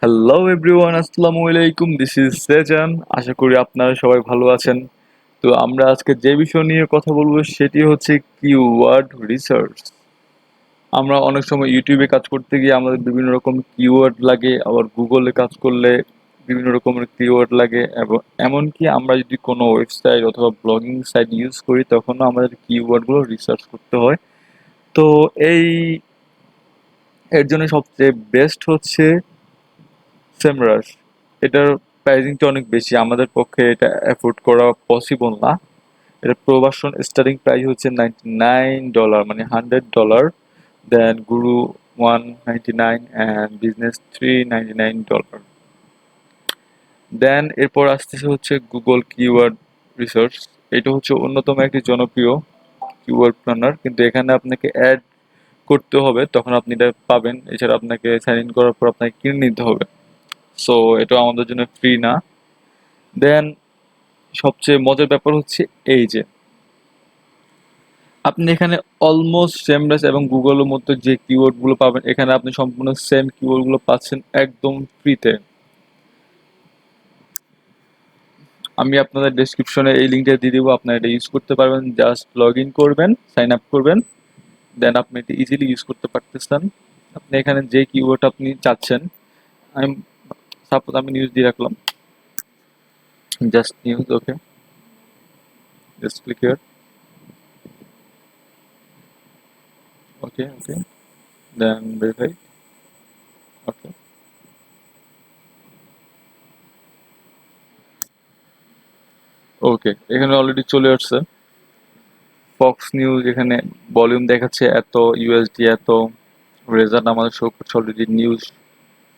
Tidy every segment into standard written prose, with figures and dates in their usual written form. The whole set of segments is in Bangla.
হ্যালো এভরিওয়ান, আসসালামু আলাইকুম। This is Shezan. আশা করি আপনারা সবাই ভালো আছেন। তো আমরা আজকে যে বিষয় নিয়ে কথা বলবো সেটি হচ্ছে কিওয়ার্ড রিসার্চ। আমরা অনেক সময় ইউটিউবে কাজ করতে গিয়ে আমাদের বিভিন্ন রকম কিওয়ার্ড লাগে, আবার গুগলে কাজ করলে বিভিন্ন রকমের কিওয়ার্ড লাগে, এবং এমনকি আমরা যদি কোনো ওয়েবসাইট অথবা ব্লগিং সাইট ইউজ করি তখনও আমাদের কিওয়ার্ডগুলো রিসার্চ করতে হয়। তো এই এর জন্য সবচেয়ে বেস্ট হচ্ছে সেমরাশ। এটার প্রাইসিংটা অনেক বেশি, আমাদের পক্ষে এটা অ্যাফোর্ড করা পসিবল না। এটার প্রবাসন স্টার্টিং প্রাইস হচ্ছে $99, মানে $100। দেন গুরু $199 অ্যান্ড বিজনেস $399। দেন এরপর আসতেছে হচ্ছে গুগল কিওয়ার্ড রিসার্চ। এটা হচ্ছে অন্যতম একটি জনপ্রিয় কিওয়ার্ড প্ল্যানার, কিন্তু এখানে আপনাকে অ্যাড করতে হবে, তখন আপনি এটা পাবেন। এছাড়া আপনাকে সাইন ইন করার পর আপনাকে কিনে নিতে হবে। সো এটা আমাদের জন্য ফ্রি না। দেন সবচেয়ে মজার ব্যাপার হচ্ছে এই যে আপনি এখানে অলমোস্ট সেমলেস এবং গুগলের মধ্যে যে কিওয়ার্ডগুলো পাবেন এখানে আপনি সম্পূর্ণ সেম কিওয়ার্ডগুলো পাচ্ছেন একদম ফ্রিতে। আমি আপনাদের ডেসক্রিপশনে এই লিঙ্কটা দিয়ে দিব, আপনারা এটা ইউজ করতে পারবেন। জাস্ট লগ ইন করবেন, সাইন আপ করবেন, দেন আপনি এটা ইজিলি ইউজ করতে পারতেছেন। আপনি এখানে যে কিওয়ার্ড আপনি চাচ্ছেন, আমি সাপোজ আমি নিউজ দিয়ে রাখলাম, just news. Okay, just click here. Okay okay, then verify. Okay, okay, এখানে অলরেডি চলে আসছে ফক্স নিউজ। এখানে ভলিউম দেখাচ্ছে এত, ইউএসডি এত, রেজাল্ট আমাদের শো করছে অলরেডি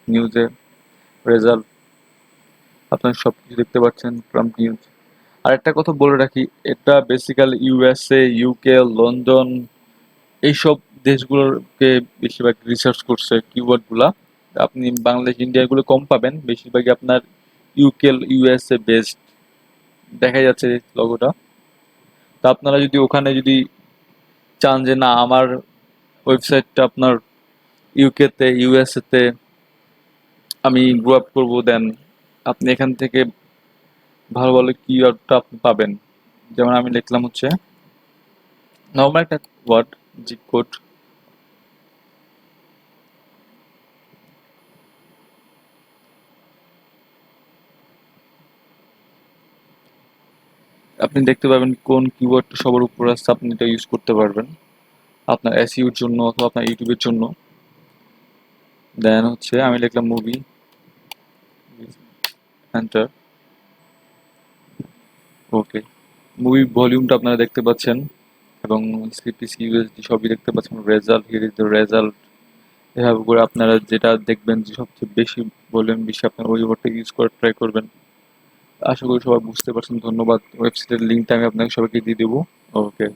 নিউজে রেজাল্ট। আপনারা সবকিছু দেখতে পাচ্ছেন ট্রাম্প নিউজ। আর একটা কথা বলে রাখি, এটা বেসিক্যালি ইউএসএ, ইউকে, লন্ডন এইসব দেশগুলোকে বেশিরভাগ রিসার্চ করছে কিওয়ার্ডগুলা। আপনি বাংলাদেশ ইন্ডিয়াগুলো কম পাবেন, বেশিরভাগই আপনার ইউকে ইউএসএ বেসড দেখা যাচ্ছে লগোটা। তো আপনারা যদি ওখানে যদি চান যে না আমার ওয়েবসাইটটা আপনার ইউকে তে ইউএসএ তে আমি গ্রো আপ করবো, দেন আপনি এখান থেকে ভালো ভালো কিওয়ার্ডটা আপনি পাবেন। যেমন আমি লিখলাম হচ্ছে নর্মাল একটা ওয়ার্ড, জিপ কোড। আপনি দেখতে পাবেন কোন কিওয়ার্ডটা সবার উপর আসছে, আপনি এটা ইউজ করতে পারবেন আপনার এসইউর জন্য অথবা আপনার ইউটিউবের জন্য। দেন হচ্ছে আমি লিখলাম মুভি, এন্টার। ওকে, মুভি ভলিউমটা আপনারা দেখতে পাচ্ছেন, এবং সিপিসি ইউএসডি সবই দেখতে পাচ্ছেন। Result, here is the result. এভাবে করে আপনারা যেটা দেখবেন যে সবচেয়ে বেশি ভলিউম বেশি, আপনার ওই ওয়ার্ডটা ইউজ করার ট্রাই করবেন। আশা করি সবাই বুঝতে পারছেন। ধন্যবাদ। ওয়েবসাইটের লিঙ্কটা আমি আপনাকে সবাইকে দিয়ে দেবো। ওকে।